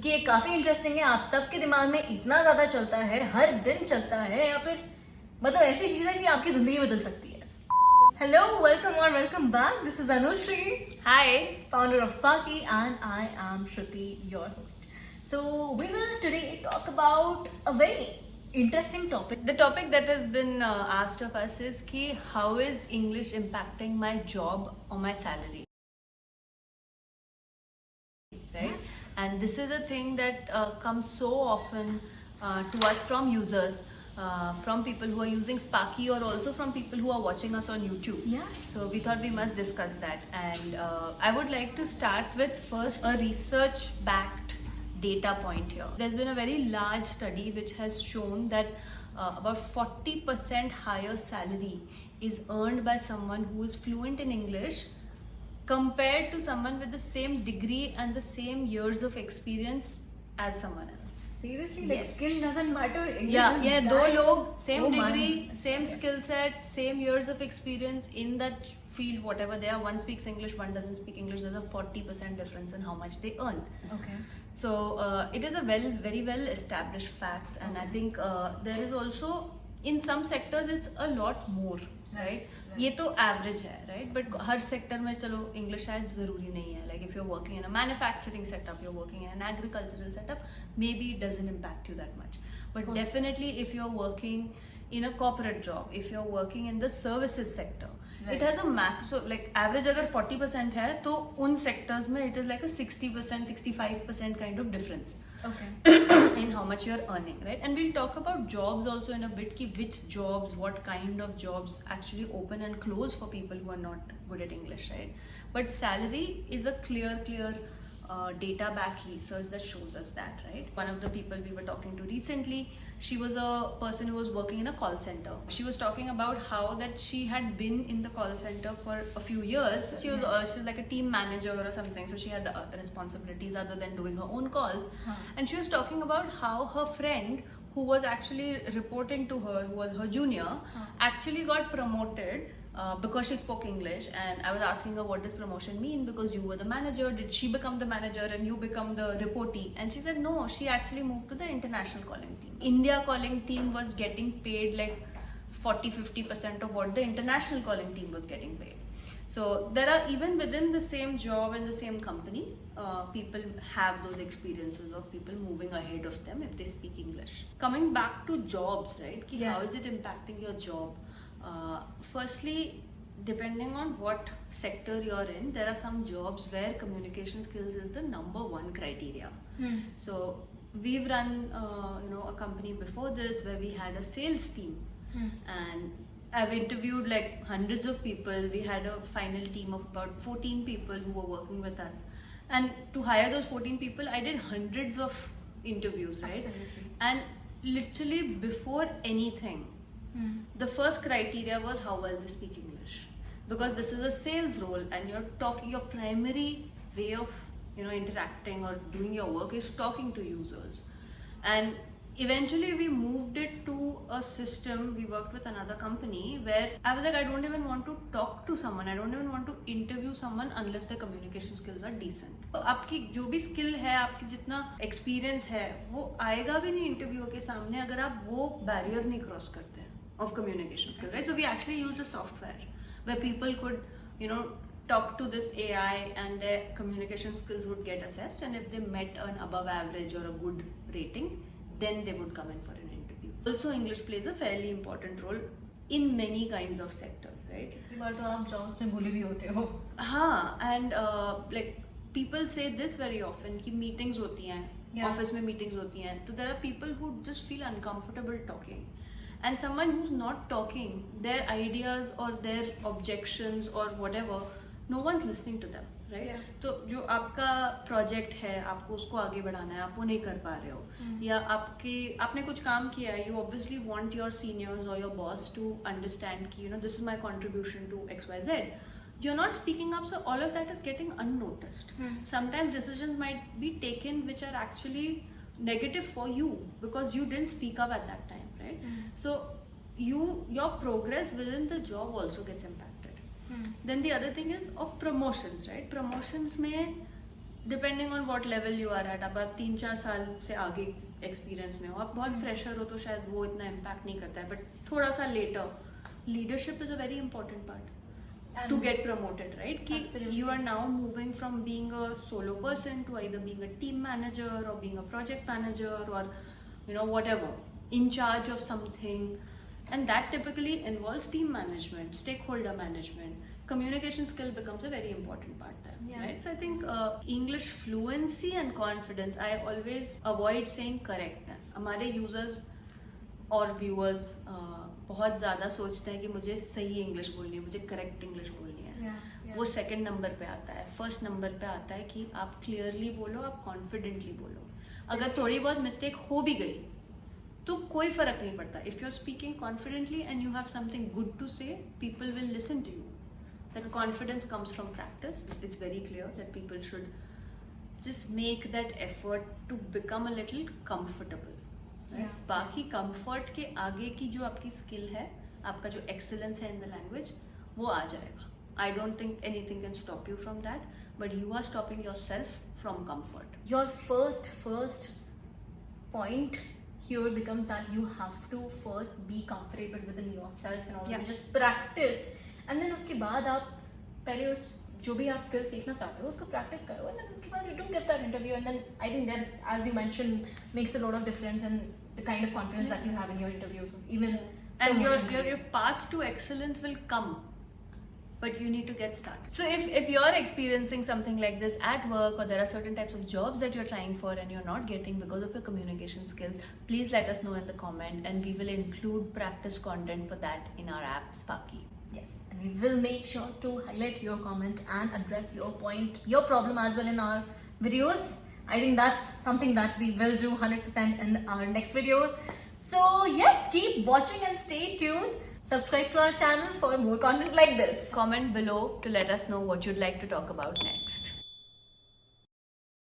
कि ये काफी इंटरेस्टिंग है। आप सबके दिमाग में इतना ज्यादा चलता है, हर दिन चलता है, या फिर मतलब ऐसी चीज है कि आपकी जिंदगी बदल सकती है। हेलो, वेलकम और welcome back. This is Anushree, Hi. founder of Sparky, and I am Shruti, your host. So we will today talk about a very interesting topic. The topic that has been asked of us is ki how is English impacting my job or my salary? Right? Yes. And this is a thing that comes so often to us from users, from people who are using Sparky, or also from people who are watching us on YouTube. Yeah. So we thought we must discuss that. And I would like to start with first a research backed data point here. There's been a very large study which has shown that about 40% higher salary is earned by someone who is fluent in English compared to someone with the same degree and the same years of experience as someone else. Seriously, like Yes. skill doesn't matter. English Yeah, is yeah, that- दो लोग same Oh my. degree, same skill set, same years of experience in that field, whatever they are. One speaks English, one doesn't speak English. There's a 40% difference in how much they earn. Okay. So it is a very well established facts, and I think there is also in some sectors it's a lot more, right? ये तो average है, right? But her sector में चलो English शायद जरूरी नहीं है. Like if you are working in a manufacturing setup, you are working in an agricultural setup, maybe it doesn't impact you that much. But definitely if you are working in a corporate job, if you are working in the services sector, it has a massive. So like average अगर 40% है तो उन sectors में it is like a 60%, 65% kind of difference Okay. in how much you're earning, right? And we'll talk about jobs also in a bit, ki which jobs, what kind of jobs actually open and close for people who are not good at English, right? But salary is a clear data backed research that shows us that, right? One of the people we were talking to recently, she was a person who was working in a call center. She was talking about how that she had been in the call center for a few years. She was like a team manager or something, so she had responsibilities other than doing her own calls. And she was talking about how her friend who was actually reporting to her, who was her junior, actually got promoted because she spoke English. And I was asking her, what does promotion mean? Because you were the manager, did she become the manager and you become the reportee? And she said no, she actually moved to the international calling team. India calling team was getting paid like 40-50% of what the international calling team was getting paid. So there are, even within the same job and the same company, people have those experiences of people moving ahead of them if they speak English. Coming back to jobs, right? Ki Yeah. How is it impacting your job? Firstly, depending on what sector you're in, there are some jobs where communication skills is the number one criteria. So we've run a company before this where we had a sales team, and I've interviewed like hundreds of people. We had a final team of about 14 people who were working with us, and to hire those 14 people I did hundreds of interviews, right? Absolutely. And literally before anything, the first criteria was how well they speak English, because this is a sales role and you're talking, your primary way of interacting or doing your work is talking to users. And eventually we moved it to a system. We worked with another company where I was like, I don't even want to talk to someone, I don't even want to interview someone unless their communication skills are decent. तो आपकी जो भी skill है, आपकी जितना experience है, वो आएगा भी नहीं इंटरव्यू के सामने अगर आप वो बैरियर नहीं क्रॉस करते of communication skills, right? So we actually used a software where people could talk to this AI and their communication skills would get assessed, and if they met an above average or a good rating, then they would come in for an interview. Also English plays a fairly important role in many kinds of sectors, right? कई बार तो आप job में भूले भी होते हो. हाँ, and like people say this very often कि meetings होती हैं, Yeah. office में meetings होती हैं, तो there are people who just feel uncomfortable talking. And someone who's not talking, their ideas or their objections or whatever, no one's listening to them, right? Yeah. तो जो आपका project है, आपको उसको आगे बढ़ाना है, आप वो नहीं कर पा रहे हो, या आपने कुछ काम किया है, you obviously want your seniors or your boss to understand कि this is my contribution to XYZ. You're not speaking up, so all of that is getting unnoticed. Sometimes decisions might be taken which are actually negative for you because you didn't speak up at that time, right? So your progress within the job also gets impacted. Then the other thing is of promotions, right? Promotions में depending on what level you are at, अब आप 3-4 साल से आगे experience में हो, आप बहुत फ्रेशर हो तो शायद वो इतना इम्पैक्ट नहीं करता है, बट थोड़ा सा later leadership is a very important part to get promoted, right? Ki Absolutely. you are now moving from being a solo person to either being a team manager or being a project manager or whatever, in charge of something, and that typically involves team management, stakeholder management. Communication skill becomes a very important part there, Yeah. right? So I think English fluency and confidence, I always avoid saying correctness. हमारे users और viewers बहुत ज़्यादा सोचते हैं कि मुझे सही English बोलनी है, मुझे करेक्ट इंग्लिश बोलनी है. Yeah. वो सेकंड नंबर पे आता है. फर्स्ट नंबर पे आता है कि आप क्लियरली बोलो, आप कॉन्फिडेंटली बोलो. अगर थोड़ी बहुत मिस्टेक हो भी गई तो कोई फर्क नहीं पड़ता. If you are speaking confidently and you have something good to say, people will listen to you. That confidence comes from practice. It's very clear that people should just make that effort to become a little comfortable. Yeah. बाकी comfort के आगे की जो आपकी skill है, आपका जो excellence है इन द लैंग्वेज, वो आ जाएगा. I don't think anything can stop you from that, but you are stopping yourself from comfort. Your first point here becomes that you have to first be comfortable within yourself and all. Yeah. You just practice, and then उसके बाद आप पहले उस जो भी आप skill सीखना चाहते हो उसको प्रैक्टिस करो, and then उसके बाद you do get that interview, and then I think that, as you mentioned, makes a lot of difference in the kind of confidence that you have in your interviews, even And promotion. your path to excellence will come, but you need to get started. So if you're experiencing something like this at work, or there are certain types of jobs that you're trying for and you're not getting because of your communication skills, please let us know in the comment, and we will include practice content for that in our app Sparky. Yes, and we will make sure to highlight your comment and address your point, your problem as well in our videos. I think that's something that we will do 100% in our next videos. So yes, keep watching and stay tuned. Subscribe to our channel for more content like this. Comment below to let us know what you'd like to talk about next.